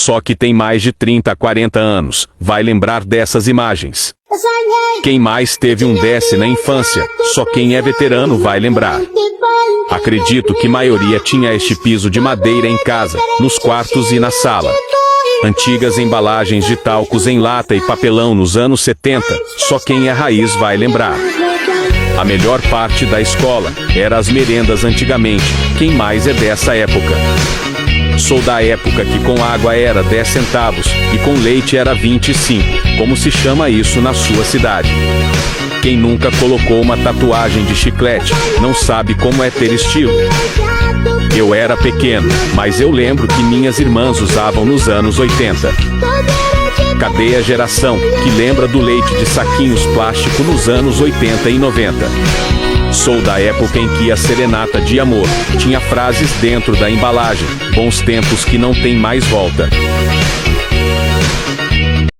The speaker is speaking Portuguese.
só que tem mais de 30 a 40 anos, vai lembrar dessas imagens. Quem mais teve um desce na infância, só quem é veterano vai lembrar. Acredito que maioria tinha este piso de madeira em casa, nos quartos e na sala. Antigas embalagens de talcos em lata e papelão nos anos 70, só quem é raiz vai lembrar. A melhor parte da escola era as merendas antigamente, quem mais é dessa época? Sou da época que com água era 10 centavos, e com leite era 25, como se chama isso na sua cidade? Quem nunca colocou uma tatuagem de chiclete, não sabe como é ter estilo. Eu era pequeno, mas eu lembro que minhas irmãs usavam nos anos 80. Cadê a geração que lembra do leite de saquinhos plástico nos anos 80 e 90? Sou da época em que a serenata de amor tinha frases dentro da embalagem, bons tempos que não tem mais volta.